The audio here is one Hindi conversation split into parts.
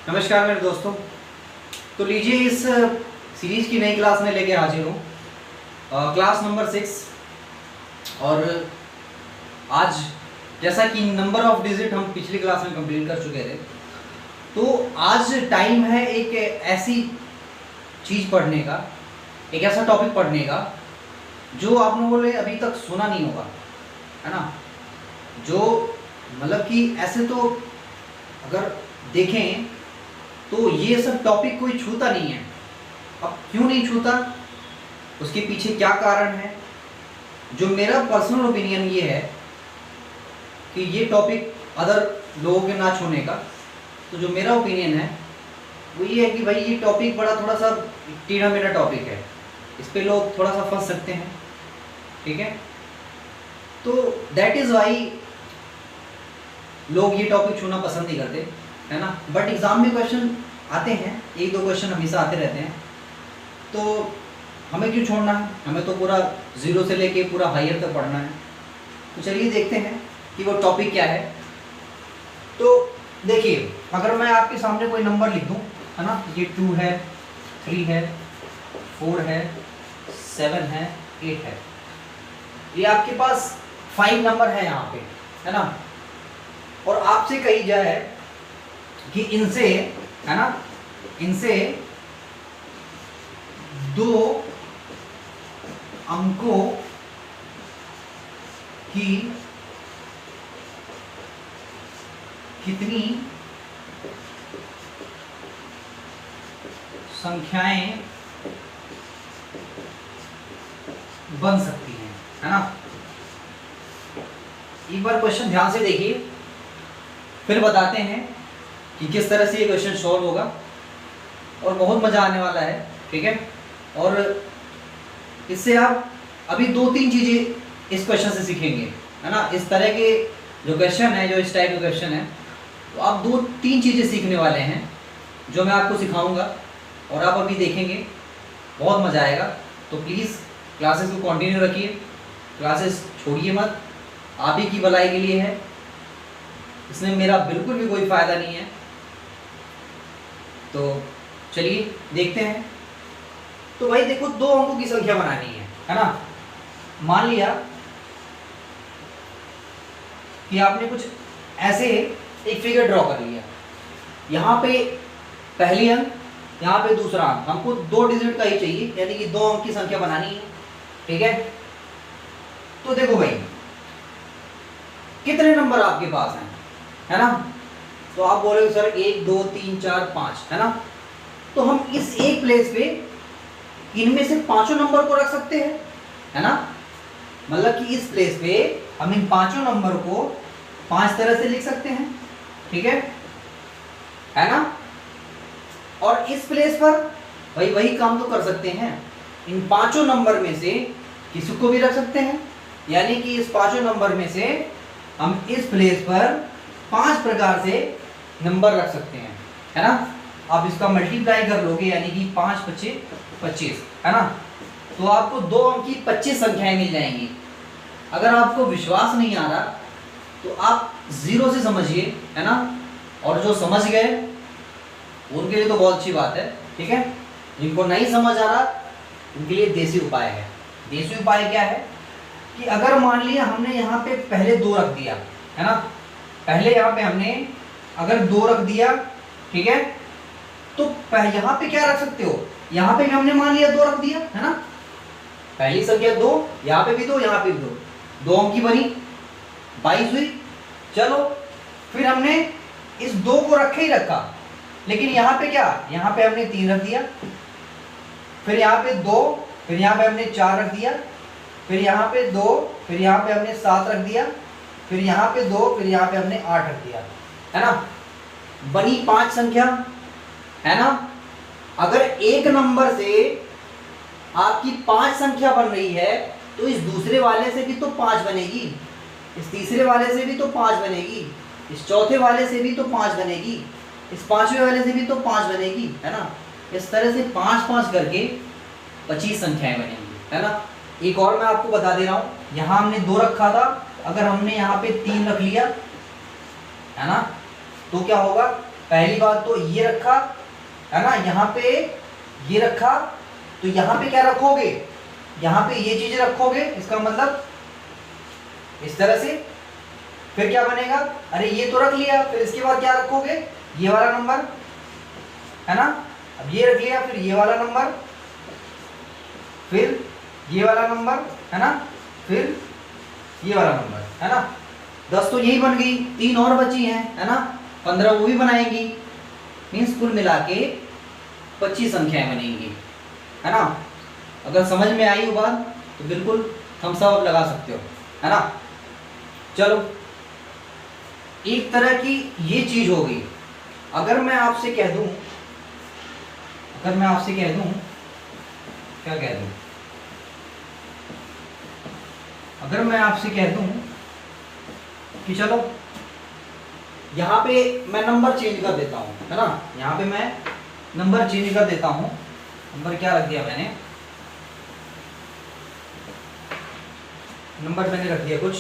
नमस्कार मेरे दोस्तों। तो लीजिए इस सीरीज की नई क्लास में लेके हाजिर हूँ, क्लास नंबर 6। और आज जैसा कि नंबर ऑफ डिजिट हम पिछली क्लास में कंप्लीट कर चुके थे, तो आज टाइम है एक ऐसी चीज़ पढ़ने का, एक ऐसा टॉपिक पढ़ने का जो आप लोगों ने अभी तक सुना नहीं होगा, है ना। जो मतलब कि ऐसे तो अगर देखें तो ये सब टॉपिक कोई छूता नहीं है। अब क्यों नहीं छूता, उसके पीछे क्या कारण है? जो मेरा पर्सनल ओपिनियन ये है कि ये टॉपिक अदर लोगों के ना छूने का, तो जो मेरा ओपिनियन है वो ये है कि भाई ये टॉपिक बड़ा थोड़ा सा टीना मेरा टॉपिक है, इस पे लोग थोड़ा सा फंस सकते हैं, ठीक है। तो दैट इज़ वाई लोग ये टॉपिक छूना पसंद नहीं करते, है ना। बट एग्ज़ाम में क्वेश्चन आते हैं, एक दो क्वेश्चन हमेशा आते रहते हैं, तो हमें क्यों छोड़ना है, हमें तो पूरा ज़ीरो से लेके पूरा हायर तक पढ़ना है। तो चलिए देखते हैं कि वो टॉपिक क्या है। तो देखिए, अगर मैं आपके सामने कोई नंबर लिख दूँ, है ना, ये 2 है, 3 है, 4 है, 7 है, 8 है, ये आपके पास 5 नंबर है यहाँ पे, है ना। और आपसे कही जाए कि इनसे, है ना, इनसे 2 अंकों की कितनी संख्याएं बन सकती हैं, है ना। एक बार क्वेश्चन ध्यान से देखिए, फिर बताते हैं कि किस तरह से ये क्वेश्चन सॉल्व होगा, और बहुत मज़ा आने वाला है, ठीक है। और इससे आप अभी 2-3 चीज़ें इस क्वेश्चन से सीखेंगे, है ना। इस तरह के जो क्वेश्चन है, जो इस टाइप के क्वेश्चन है, तो आप 2-3 चीज़ें सीखने वाले हैं जो मैं आपको सिखाऊंगा, और आप अभी देखेंगे, बहुत मज़ा आएगा। तो प्लीज़ क्लासेस को कंटिन्यू रखिए, क्लासेस छोड़िए मत, आप ही की भलाई के लिए है, इसमें मेरा बिल्कुल भी कोई फ़ायदा नहीं है। तो चलिए देखते हैं। तो भाई देखो, 2 अंकों की संख्या बनानी है ना। मान लिया कि आपने कुछ ऐसे एक फिगर ड्रॉ कर लिया, यहाँ पे पहली अंक, यहाँ पे दूसरा अंक, हमको 2 डिजिट का ही चाहिए, यानी कि 2 अंक की संख्या बनानी है, ठीक है। तो देखो भाई, कितने नंबर आपके पास हैं, है ना। तो आप बोलोगे सर 1 2 3 4 5, है ना। तो हम इस एक प्लेस पे इनमें से 5 नंबर को रख सकते हैं, है ना। मतलब कि इस प्लेस पे हम इन 5 नंबर को 5 तरह से लिख सकते हैं, ठीक है ना। और इस प्लेस पर भाई वही काम तो कर सकते हैं, इन 5 नंबर में से किसी को भी रख सकते हैं, यानी कि इस 5 नंबर में से हम इस प्लेस पर 5 प्रकार से नंबर रख सकते हैं, है ना। आप इसका मल्टीप्लाई कर लोगे, यानी कि 5 5 25, है ना। तो आपको 2 अंक की 25 संख्याएं मिल जाएंगी। अगर आपको विश्वास नहीं आ रहा तो आप 0 से समझिए, है ना। और जो समझ गए उनके लिए तो बहुत अच्छी बात है, ठीक है। जिनको नहीं समझ आ रहा उनके लिए देसी उपाय है। देसी उपाय क्या है कि अगर मान लिया हमने यहाँ पे पहले 2 रख दिया, है ना, पहले यहाँ पे हमने अगर 2 रख दिया, ठीक है, तो यहाँ पे क्या रख सकते हो, यहाँ पे भी हमने मान लिया 2 रख दिया, है ना। पहली संख्या 2, यहाँ पे भी 2, यहाँ पे भी 2, 2 अंक की बनी, 22 हुई। चलो फिर हमने इस 2 को रखे ही रखा, लेकिन यहाँ पे क्या, यहाँ पे हमने 3 रख दिया, फिर यहाँ पे 2, फिर यहाँ पे हमने 4 रख दिया, फिर यहाँ पे 2, फिर यहाँ पे हमने 7 रख दिया, फिर यहाँ पे 2, फिर यहाँ पे हमने 8 रख दिया, है ना। बनी 5 संख्या, है ना। अगर एक नंबर से आपकी 5 संख्या बन रही है, तो इस दूसरे वाले से भी तो 5 बनेगी, इस तीसरे वाले से भी तो 5 बनेगी, इस चौथे वाले से भी तो 5 बनेगी, इस 5वें वाले से भी तो 5 बनेगी, है ना। इस तरह से 5-5 करके 25 संख्याएं बनेंगी, है ना। एक और मैं आपको बता दे रहा हूँ, यहाँ हमने 2 रखा था, अगर हमने यहाँ पे 3 रख लिया, है ना, तो क्या होगा, पहली बात तो ये रखा है ना, यहाँ पे ये रखा, तो यहाँ पे क्या रखोगे, यहाँ पे ये चीजें रखोगे, इसका मतलब इस तरह से। फिर क्या बनेगा, अरे ये तो रख लिया, फिर इसके बाद क्या रखोगे, ये वाला नंबर है ना, अब ये रख लिया, फिर ये वाला नंबर, फिर ये वाला नंबर है ना, फिर ये वाला नंबर है ना। 10 तो यही बन गई, 3 और बची हैं है ना, 15 वो भी बनाएंगी, मीन्स कुल मिला के 25 संख्याएं बनेंगी है ना। अगर समझ में आई हो बात तो बिल्कुल थम्स अप लगा सकते हो है ना। चलो, एक तरह की ये चीज हो गई। अगर मैं आपसे कह दूं, क्या कह दूं, अगर मैं आपसे कह दूं कि चलो यहाँ पे मैं नंबर चेंज कर देता हूँ है ना, यहाँ पे मैं नंबर चेंज कर देता हूँ। नंबर क्या रख दिया मैंने, नंबर मैंने रख दिया कुछ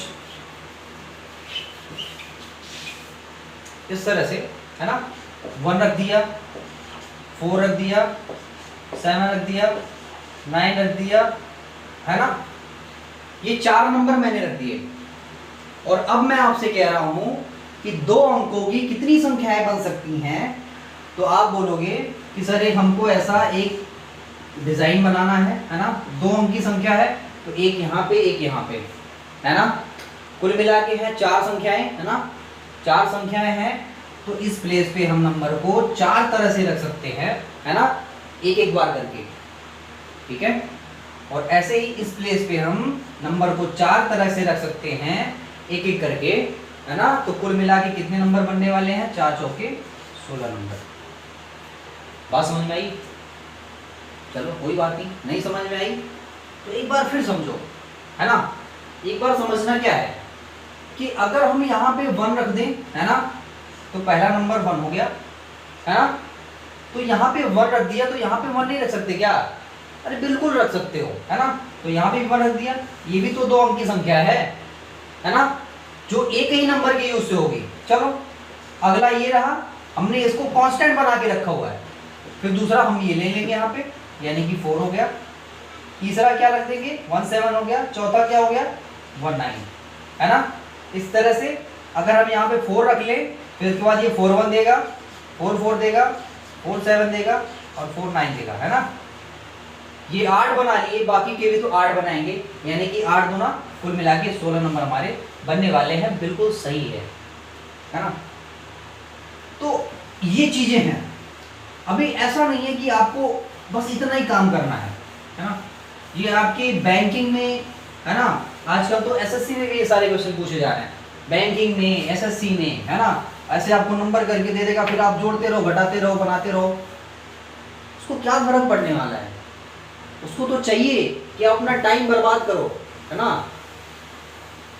इस तरह से है ना, 1 रख दिया, 4 रख दिया, 7 रख दिया, 9 रख दिया है ना। ये 4 नंबर मैंने रख दिए। और अब मैं आपसे कह रहा हूं कि 2 अंकों की कितनी संख्याएं बन सकती हैं, तो आप बोलोगे कि सर एक हमको ऐसा एक डिजाइन बनाना है ना, 2 अंक की संख्या है, तो एक यहाँ पे एक यहाँ पे है ना, कुल मिला के है 4 संख्याएं है ना, 4 संख्याएं हैं, तो इस प्लेस पे हम नंबर को 4 तरह से रख सकते हैं है ना, एक बार करके, ठीक है। और ऐसे ही इस प्लेस पे हम नंबर को 4 तरह से रख सकते हैं एक करके है ना। तो कुल मिला के कितने नंबर बनने वाले हैं, 4 चौके 16 नंबर। बात समझ में आई? चलो कोई बात नहीं समझ में आई तो एक बार फिर समझो है ना। एक बार समझना क्या है कि अगर हम यहाँ पे 1 रख दें है ना, तो पहला नंबर 1 हो गया है ना। तो यहाँ पे 1 रख दिया, तो यहाँ पे 1 नहीं रख सकते क्या, अरे बिल्कुल रख सकते हो है ना। तो यहाँ पे भी 1 रख दिया, ये भी तो 2 अंक की संख्या है ना, जो एक ही नंबर के यूज से होगी। चलो अगला ये रहा, हमने इसको कांस्टेंट बना के रखा हुआ है। फिर दूसरा हम ये ले लेंगे यहाँ पे, यानी कि 4 हो गया। तीसरा क्या रख देंगे, 1 7 हो गया। चौथा क्या हो गया, 1 9 है ना। इस तरह से अगर हम यहाँ पे 4 रख ले, फिर उसके बाद ये 4 1 देगा, 4 4 देगा, 4 7 देगा और 4 9 देगा है ना। ये 8 बना लिए, बाकी के भी तो 8 बनाएंगे, यानी कि 8 दूना कुल मिला के 16 नंबर हमारे बनने वाले हैं। बिल्कुल सही है ना। तो ये चीजें हैं। अभी ऐसा नहीं है कि आपको बस इतना ही काम करना है ना। ये आपकी बैंकिंग में है ना, आजकल तो एसएससी में भी ये सारे क्वेश्चन पूछे जा रहे हैं, बैंकिंग में, एसएससी में है ना। ऐसे आपको नंबर करके दे देगा, फिर आप जोड़ते रहो, घटाते रहो, बनाते रहो। उसको क्या फर्क पड़ने वाला है, उसको तो चाहिए कि अपना टाइम बर्बाद करो है ना।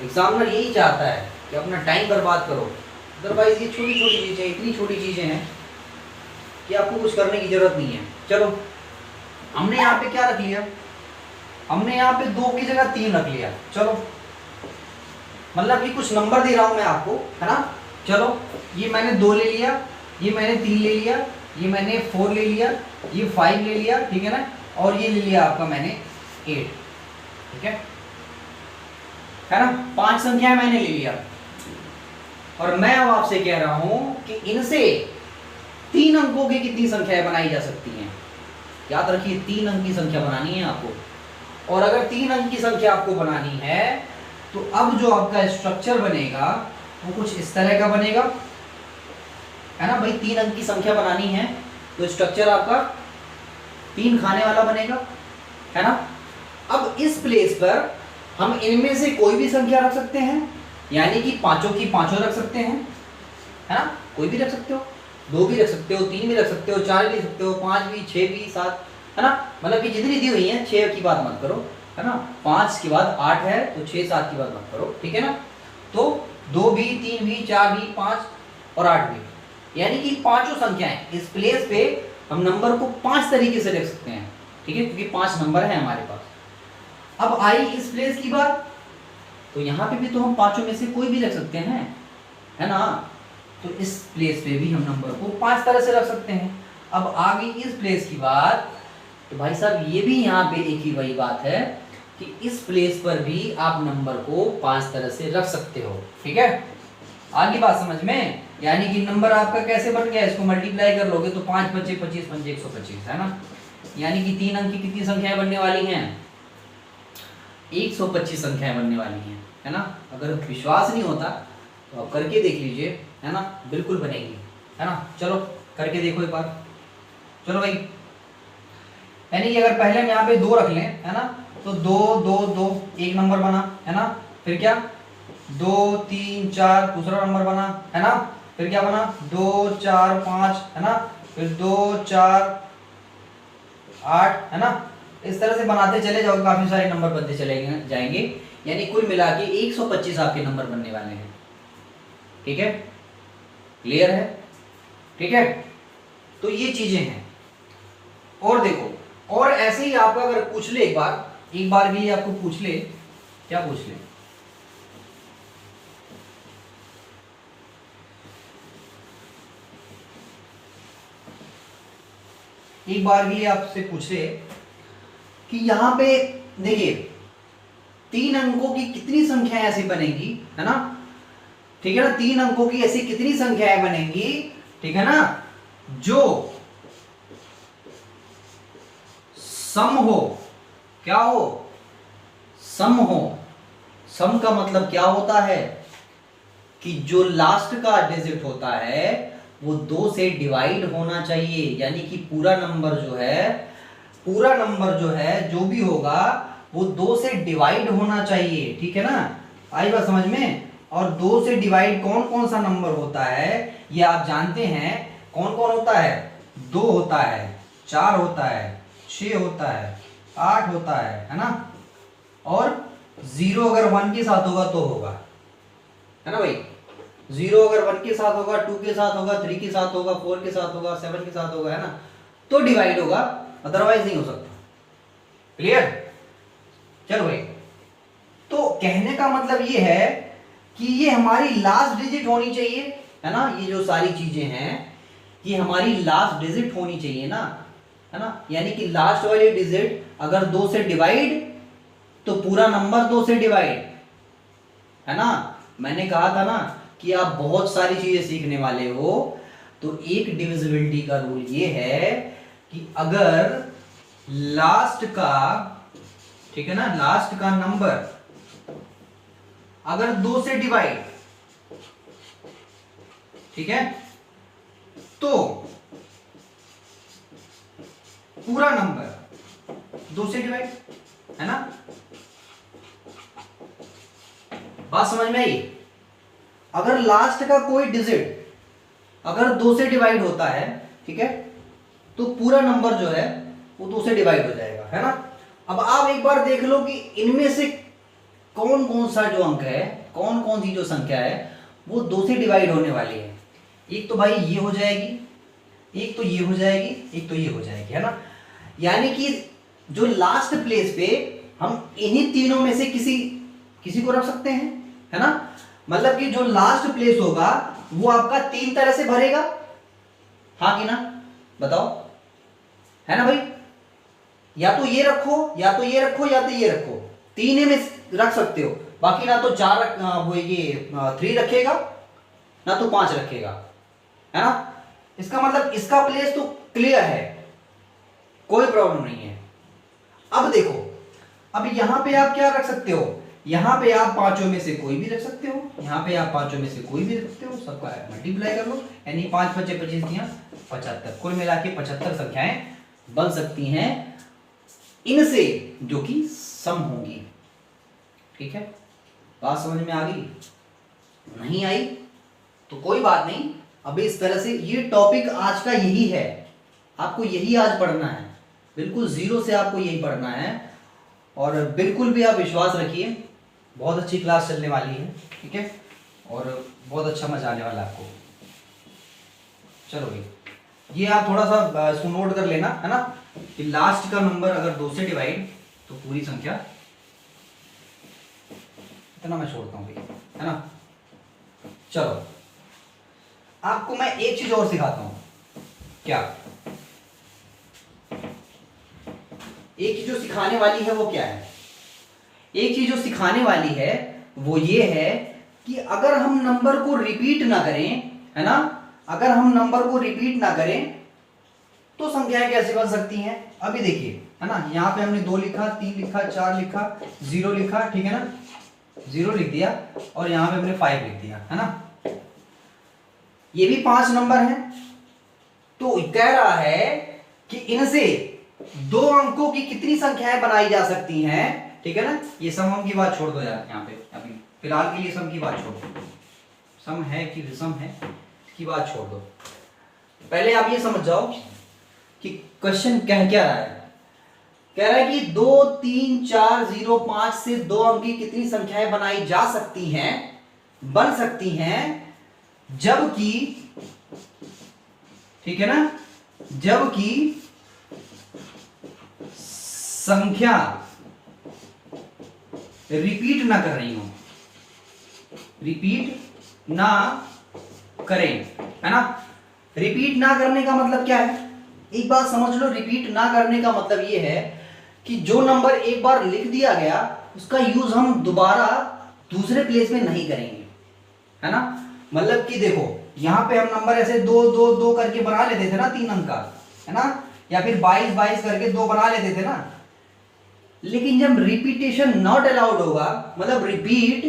एग्जामिनर यही चाहता है कि अपना टाइम बर्बाद करो। अदरवाइज ये छोटी छोटी चीजें, इतनी छोटी चीजें हैं कि आपको कुछ करने की जरूरत नहीं है। चलो हमने यहाँ पे क्या रख लिया, हमने यहाँ पे 2 की जगह 3 रख लिया। चलो मतलब कि कुछ नंबर दे रहा हूं मैं आपको है ना। चलो ये मैंने 2 ले लिया, ये मैंने 3 ले लिया, ये मैंने 4 ले लिया, ये 5 ले लिया, ठीक है ना। और ये ले लिया आपका मैंने 8, ठीक है ना। 5 संख्याएं मैंने ले लिया और मैं अब आपसे कह रहा हूं कि इनसे 3 अंकों की कितनी संख्याएं बनाई जा सकती हैं। याद रखिए 3 अंक की संख्या बनानी है आपको। और अगर 3 अंक की संख्या आपको बनानी है तो अब जो आपका स्ट्रक्चर बनेगा वो कुछ इस तरह का बनेगा है ना। भाई 3 अंक की संख्या बनानी है तो स्ट्रक्चर आपका 3 खाने वाला बनेगा है ना। अब इस प्लेस पर हम इनमें से कोई भी संख्या रख सकते हैं, यानी कि 5 की 5 रख सकते हैं है ना। कोई भी रख सकते हो, 2 भी रख सकते हो, 3 भी रख सकते हो, 4 भी रख सकते हो, 5 भी, 6 भी, 7 है ना। मतलब कि जितनी दी हुई है, 6 की बात मत करो है ना। 5 के बाद 8 है तो 6 7 की बात मत करो, ठीक है ना। तो 2 भी, 3 भी, 4 भी, 5 और 8 भी, यानी कि 5 संख्याएं इस प्लेस पे हम नंबर को 5 तरीके से रख सकते हैं, ठीक है, क्योंकि 5 नंबर है हमारे पास। अब आई इस प्लेस की बात, तो यहाँ पे भी तो हम 5 में से कोई भी रख सकते हैं है ना। तो इस प्लेस पे भी हम नंबर को 5 तरह से रख सकते हैं। अब आ गई इस प्लेस की बात, तो भाई साहब ये भी यहाँ पे एक ही वही बात है कि इस प्लेस पर भी आप नंबर को 5 तरह से रख सकते हो। ठीक है, आगे बात समझ में, यानी कि नंबर आपका कैसे बन गया, इसको मल्टीप्लाई कर लोगे तो 5 5 25 5 125 है ना, यानी कि 3 अंक की कितनी संख्याएं बनने वाली हैं, 125 संख्याएं बनने वाली हैं, है ना। अगर विश्वास नहीं होता तो आप करके देख लीजिए, है ना, बिल्कुल बनेगी, है ना। चलो करके देखो एक बार, चलो भाई। यानी कि अगर पहले हम यहाँ पे 2 रख लें, है ना, तो 2 2 2 एक नंबर बना, है ना, फिर क्या 2 3 4 दूसरा नंबर बना, है ना, फिर क्या बना 2 4 5, है ना, फिर 2 4 8, है ना। इस तरह से बनाते चले जाओ, काफी सारे नंबर बनते चले जाएंगे, यानी कुल मिला के 125 आपके नंबर बनने वाले हैं। ठीक है, क्लियर है, ठीक है। तो ये चीजें हैं। और देखो, और ऐसे ही आपका अगर पूछ ले एक बार भी आपको पूछ ले, क्या पूछ ले, एक बार भी आपसे पूछ ले कि यहां पे देखिए 3 अंकों की कितनी संख्याएं ऐसी बनेगी, है ना, ठीक है ना, 3 अंकों की ऐसी कितनी संख्याएं बनेंगी, ठीक है ना, जो सम हो, क्या हो, सम हो। सम का मतलब क्या होता है कि जो लास्ट का डिजिट होता है वो 2 से डिवाइड होना चाहिए, यानी कि पूरा नंबर जो है जो भी होगा वो 2 से डिवाइड होना चाहिए। ठीक है ना, आई बात समझ में। और 2 से डिवाइड कौन कौन सा नंबर होता है ये आप जानते हैं, कौन कौन होता है, 2 होता है, 4 होता है, 6 होता है, 8 होता है ना, और 0 अगर 1 के साथ होगा तो होगा, है ना भाई। 0 अगर 1 के साथ होगा, 2 के साथ होगा, 3 के साथ होगा, 4 के साथ होगा, 7 के साथ होगा, है ना, तो डिवाइड होगा, अदरवाइज नहीं हो सकता। क्लियर, चलो भाई। तो कहने का मतलब ये है कि ये हमारी लास्ट डिजिट होनी चाहिए, है ना, ये जो सारी चीजें हैं ये हमारी लास्ट डिजिट होनी चाहिए ना, है ना, यानी कि लास्ट वाली डिजिट अगर 2 से डिवाइड तो पूरा नंबर 2 से डिवाइड, है ना। मैंने कहा था ना कि आप बहुत सारी चीजें सीखने वाले हो, तो एक डिविजिबिलिटी का रूल ये है कि अगर लास्ट का, ठीक है ना, लास्ट का नंबर अगर 2 से डिवाइड, ठीक है, तो पूरा नंबर 2 से डिवाइड, है ना। बात समझ में आई। अगर लास्ट का कोई डिजिट अगर 2 से डिवाइड होता है, ठीक है, तो पूरा नंबर जो है वो 2 से डिवाइड हो जाएगा, है ना। अब आप एक बार देख लो कि इनमें से कौन कौन सा जो अंक है, कौन कौन सी जो संख्या है वो 2 से डिवाइड होने वाली है। एक तो भाई ये हो जाएगी, एक तो ये हो जाएगी, एक तो ये हो जाएगी, है ना। यानी कि जो लास्ट प्लेस पे हम इन्हीं तीनों में से किसी को रख सकते हैं, है ना। मतलब कि जो लास्ट प्लेस होगा वो आपका 3 तरह से भरेगा, हाँ कि ना, बताओ, है ना भाई। या तो ये रखो, या तो ये रखो, या तो ये रखो, 3 में रख सकते हो। बाकी ना तो 4 वो ये 3 रखेगा, ना तो 5 रखेगा, है ना। इसका मतलब इसका प्लेस तो क्लियर है, कोई प्रॉब्लम नहीं है। अब देखो, अब यहां पे आप क्या रख सकते हो, यहां पे आप 5 में से कोई भी रख सकते हो, यहां पे आप 5 में से कोई भी रख सकते हो, सबका मल्टीप्लाई कर लो, यानी 5 5 25 दिया 75, कुल मिला के 75 संख्याएं बन सकती हैं इनसे जो कि सम होंगी। ठीक है, बात समझ में आ गई, नहीं आई तो कोई बात नहीं। अभी इस तरह से ये टॉपिक आज का यही है, आपको यही आज पढ़ना है, बिल्कुल जीरो से आपको यही पढ़ना है। और बिल्कुल भी आप विश्वास रखिए, बहुत अच्छी क्लास चलने वाली है, ठीक है, और बहुत अच्छा मजा आने वाला है आपको। चलो भाई, ये आप थोड़ा सा इसको नोट कर लेना, है ना, कि लास्ट का नंबर अगर 2 से डिवाइड तो पूरी संख्या, इतना मैं छोड़ता हूँ भाई, है ना। चलो आपको मैं एक चीज और सिखाता हूं। क्या? एक चीज जो सिखाने वाली है वो क्या है? एक चीज जो सिखाने वाली है वो ये है कि अगर हम नंबर को रिपीट ना करें, है ना, अगर हम नंबर को रिपीट ना करें तो संख्याएं कैसे बन सकती हैं? अभी देखिए, है ना, यहां पे हमने 2 लिखा, 3 लिखा, 4 लिखा, 0 लिखा, ठीक है ना, 0 लिख दिया, और यहां पे हमने 5 लिख दिया, है ना, ये भी 5 नंबर हैं। तो कह रहा है कि इनसे 2 अंकों की कितनी संख्याएं बनाई जा सकती हैं, ठीक है ना। ये सम की बात छोड़ दो यार, यहाँ पे अभी फिलहाल के लिए सम की बात छोड़ दो, सम है कि विषम है इसकी बात छोड़ दो। पहले आप ये समझ जाओ कि क्वेश्चन कह क्या रहा है। कह रहा है कि 2, 3, 4, 0, 5 से 2 अंक की कितनी संख्याएं बनाई जा सकती हैं, बन सकती हैं, जबकि, ठीक है ना, जबकि संख्या रिपीट ना कर रही हो, रिपीट ना करें, है ना। रिपीट ना करने का मतलब क्या है? एक बात समझ लो, रिपीट ना करने का मतलब ये है कि जो नंबर एक बार लिख दिया गया उसका यूज हम दोबारा दूसरे प्लेस में नहीं करेंगे, है ना। मतलब कि देखो, यहां पे हम नंबर ऐसे 2, 2, 2 करके बना लेते थे ना 3 अंक का, है ना, या फिर 22, 22 करके 2 बना लेते थे ना। लेकिन जब रिपीटेशन नॉट अलाउड होगा, मतलब रिपीट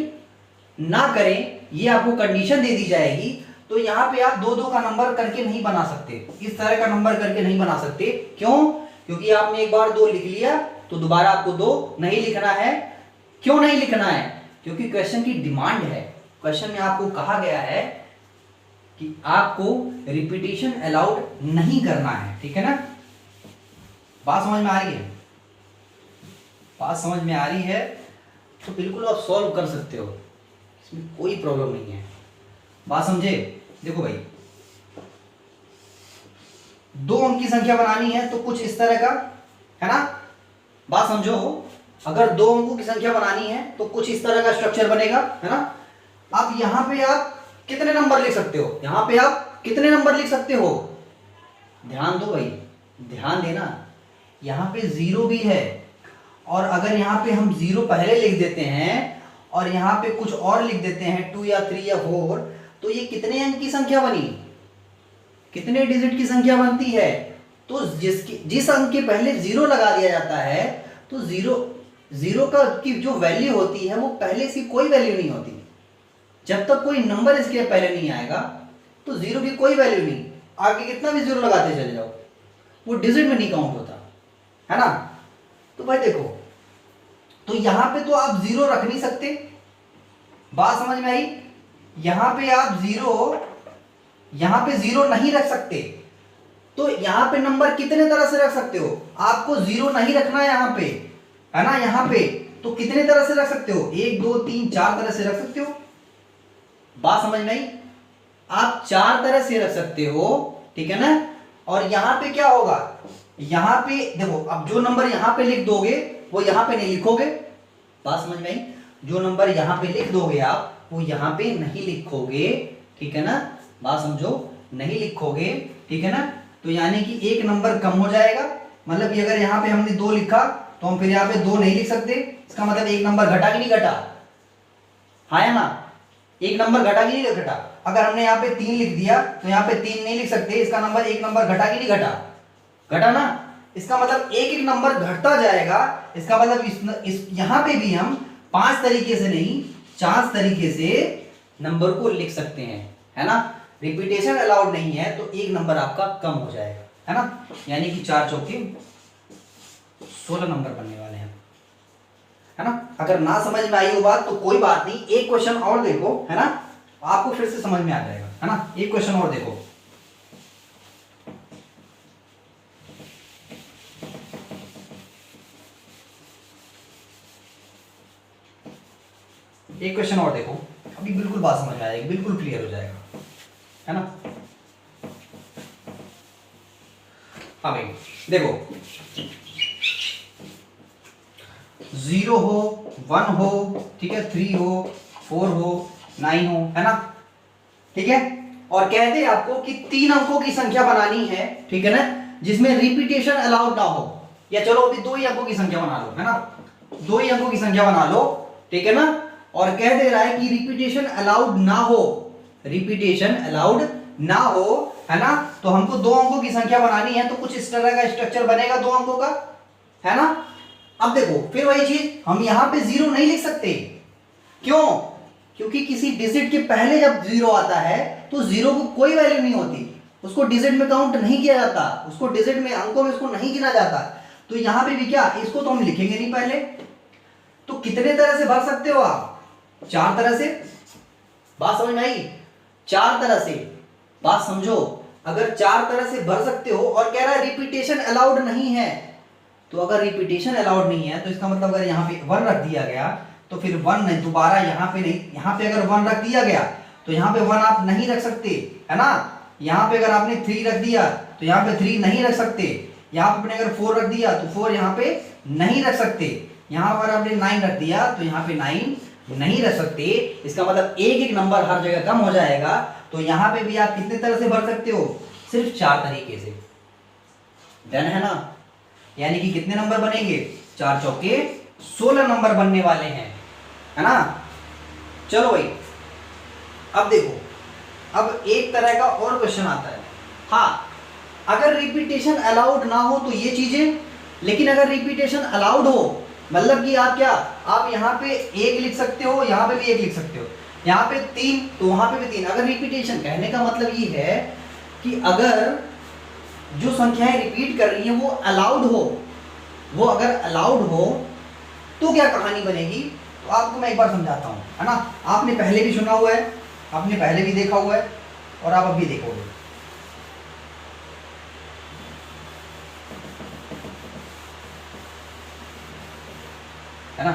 ना करें, ये आपको कंडीशन दे दी जाएगी, तो यहां पे आप 2, 2 का नंबर करके नहीं बना सकते, इस तरह का नंबर करके नहीं बना सकते। क्यों? क्योंकि आपने एक बार 2 लिख लिया तो दोबारा आपको 2 नहीं लिखना है। क्यों नहीं लिखना है? क्योंकि क्वेश्चन की डिमांड है, क्वेश्चन में आपको कहा गया है कि आपको रिपीटेशन अलाउड नहीं करना है, ठीक है ना। बात समझ में आ रही है? बात समझ में आ रही है तो बिल्कुल आप सॉल्व कर सकते हो, इसमें कोई प्रॉब्लम नहीं है। बात समझे? देखो भाई, 2 अंक की संख्या बनानी है तो कुछ इस तरह का, है ना, बात समझो। अगर 2 अंकों की संख्या बनानी है तो कुछ इस तरह का स्ट्रक्चर बनेगा, है ना। अब यहां पे आप कितने नंबर लिख सकते हो? यहां पे आप कितने नंबर लिख सकते हो? ध्यान दो भाई, ध्यान देना, यहां पे 0 भी है, और अगर यहां पे हम 0 पहले लिख देते हैं और यहां पे कुछ और लिख देते हैं 2 या 3 या 4, तो ये कितने अंक की संख्या बनी? कितने डिजिट की संख्या बनती है? तो जिस अंक के पहले 0 लगा दिया जाता है तो 0 का की जो वैल्यू होती है वो पहले से कोई वैल्यू नहीं होती। जब तक कोई नंबर इसके पहले नहीं आएगा तो 0 की कोई वैल्यू नहीं, आगे कितना भी 0 लगाते चले जाओ वो डिजिट में नहीं काउंट होता, है ना। तो भाई देखो, तो यहां पे तो आप 0 रख नहीं सकते, बात समझ में आई। यहां पे आप 0 नहीं रख सकते, तो यहां पे नंबर कितने तरह से रख सकते हो? आपको 0 नहीं रखना है यहां पे, है ना, यहां पे तो कितने तरह से रख सकते हो? 1, 2, 3, 4 तरह से रख सकते हो। बात समझ में आई? आप 4 तरह से रख सकते हो, ठीक है ना। और यहां पे क्या होगा? यहां पे देखो, अब जो नंबर यहां पे लिख दोगे वो यहां पे नहीं लिखोगे, बात समझ में आई। जो नंबर यहां पे लिख दोगे आप वो यहां पे नहीं लिखोगे, ठीक है ना, बात समझो, नहीं लिखोगे, ठीक है ना। तो यानी कि एक नंबर कम हो जाएगा, मतलब कि अगर यहां पे हमने 2 लिखा तो हम फिर यहां पे 2 नहीं लिख सकते, इसका मतलब एक नंबर घटा कि नहीं घटा? हाँ या ना? एक नंबर घटा कि नहीं घटा? अगर हमने यहाँ पे 3 लिख दिया तो यहाँ पे 3 नहीं लिख सकते, इसका नंबर एक नंबर घटा कि नहीं घटा? घटा ना। इसका मतलब एक एक नंबर घटता जाएगा, इसका मतलब इस यहां पे भी हम 5 तरीके से नहीं 4 तरीके से नंबर को लिख सकते हैं, है ना। रिपीटेशन अलाउड नहीं है तो एक नंबर आपका कम हो जाएगा, है ना। यानी कि 4 चौके 16 नंबर बनने वाले हैं, है ना। अगर ना समझ में आई वो बात तो कोई बात नहीं, एक क्वेश्चन और देखो, है ना, आपको फिर से समझ में आ जाएगा, है ना। एक क्वेश्चन और देखो, एक क्वेश्चन और देखो, अभी बिल्कुल बात समझ में आ जाएगी, बिल्कुल क्लियर हो जाएगा, है ना। हाँ भाई देखो, 0 हो, 1 हो, ठीक है, 3 हो, 4 हो, 9 हो, है ना, ठीक है। और कहते हैं आपको कि 3 अंकों की संख्या बनानी है, ठीक है ना, जिसमें रिपीटेशन अलाउड ना हो, या चलो अभी 2 ही अंकों की संख्या बना लो, है ना, 2 ही अंकों की संख्या बना लो, ठीक है ना, और कह दे रहा है कि रिपीटेशन अलाउड ना हो, रिपीटेशन अलाउड ना हो, है ना, तो हमको 2 अंकों की संख्या बनानी है, तो कुछ इस तरह का स्ट्रक्चर बनेगा 2 अंकों का, है ना। अब देखो फिर वही चीज, हम यहां पे 0 नहीं लिख सकते, क्यों? क्योंकि किसी डिजिट के पहले जब 0 आता है तो 0 को कोई वैल्यू नहीं होती, उसको डिजिट में काउंट नहीं किया जाता, उसको डिजिट में, अंकों में उसको नहीं गिना जाता। तो यहां पे भी क्या, इसको तो हम लिखेंगे नहीं पहले। तो कितने तरह से भर सकते हो आप? 4 तरह से। बात समझ में आई? 4 तरह से, बात समझो। अगर 4 तरह से भर सकते हो, और कह रहा है रिपीटेशन अलाउड नहीं है, तो अगर रिपीटेशन अलाउड नहीं है तो इसका मतलब अगर यहाँ पे 1 रख दिया गया तो फिर 1 नहीं, दोबारा यहाँ पे नहीं, यहाँ पे अगर 1 रख दिया गया तो यहाँ पे 1 आप नहीं रख सकते, है ना। यहाँ पे अगर आपने 3 रख दिया तो यहाँ पे 3 नहीं रख सकते, यहाँ पे आपने अगर 4 रख दिया तो 4 यहाँ पे नहीं रख सकते, यहाँ पर आपने 9 रख दिया तो यहाँ पे 9 नहीं रख सकते। इसका मतलब एक एक नंबर हर जगह कम हो जाएगा। तो यहाँ पे भी आप कितने तरह से भर सकते हो? सिर्फ 4 तरीके से। डन है ना? यानी कि कितने नंबर बनेंगे? 4 चौके 16 नंबर बनने वाले हैं, है ना। चलो भाई, अब देखो, अब एक तरह का और क्वेश्चन आता है। हाँ, अगर रिपीटेशन अलाउड ना हो तो ये चीजें, लेकिन अगर रिपीटेशन अलाउड हो, मतलब कि आप क्या, आप यहाँ पे 1 लिख सकते हो, यहाँ पे भी 1 लिख सकते हो, यहाँ पे 3 तो वहां पे भी 3। अगर रिपीटेशन, कहने का मतलब ये है कि अगर जो संख्याएं रिपीट कर रही हैं वो अलाउड हो, वो अगर अलाउड हो तो क्या कहानी बनेगी, तो आपको मैं एक बार समझाता हूं, है ना। आपने पहले भी सुना हुआ है, आपने पहले भी देखा हुआ है, और आप अभी देखोगे। है ना,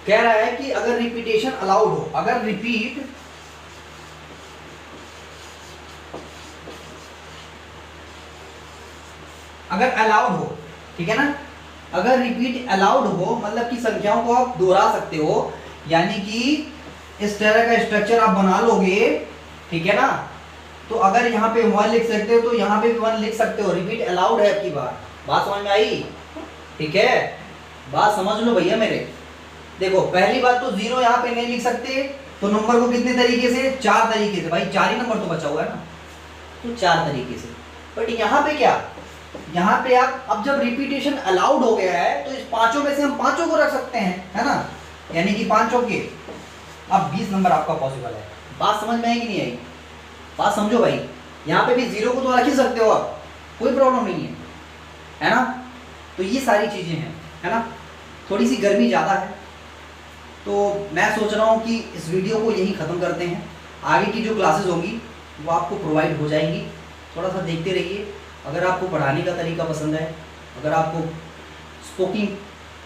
कह रहा है कि अगर रिपीटेशन अलाउड हो, अगर रिपीट अगर अलाउड हो, ठीक है ना, अगर रिपीट अलाउड हो, मतलब कि संख्याओं को आप दोहरा सकते हो, यानी कि इस तरह का स्ट्रक्चर आप बना लोगे, ठीक है ना। तो अगर यहाँ पे 1 लिख सकते हो तो यहाँ पे भी 1 लिख सकते हो, रिपीट अलाउड है आपकी बात समझ में आई? ठीक है, बात समझ लो भैया मेरे। देखो पहली बात तो 0 यहाँ पे नहीं लिख सकते, तो नंबर को कितने तरीके से? 4 तरीके से। भाई 4 ही नंबर तो बचा हुआ है ना, तो 4 तरीके से। बट यहाँ पे क्या, यहाँ पे आप, अब जब रिपीटेशन अलाउड हो गया है तो इस 5 में से हम 5 को रख सकते हैं, है ना, यानी कि 5 के अब 20 नंबर आपका पॉसिबल है। बात समझ में आई कि नहीं आई? बात समझो भाई, यहाँ पे भी 0 को तो रख ही सकते हो आप, कोई प्रॉब्लम नहीं है ना। तो ये सारी चीजें हैं, है ना। थोड़ी सी गर्मी ज़्यादा है, तो मैं सोच रहा हूँ कि इस वीडियो को यहीं ख़त्म करते हैं। आगे की जो क्लासेस होंगी वो आपको प्रोवाइड हो जाएंगी, थोड़ा सा देखते रहिए। अगर आपको पढ़ाने का तरीका पसंद है, अगर आपको स्पोकिंग,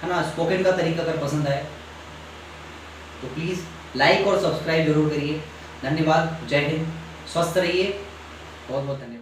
है ना, स्पोकन का तरीका अगर पसंद है तो प्लीज़ लाइक और सब्सक्राइब जरूर करिए। धन्यवाद, जय हिंद, स्वस्थ रहिए, बहुत बहुत धन्यवाद।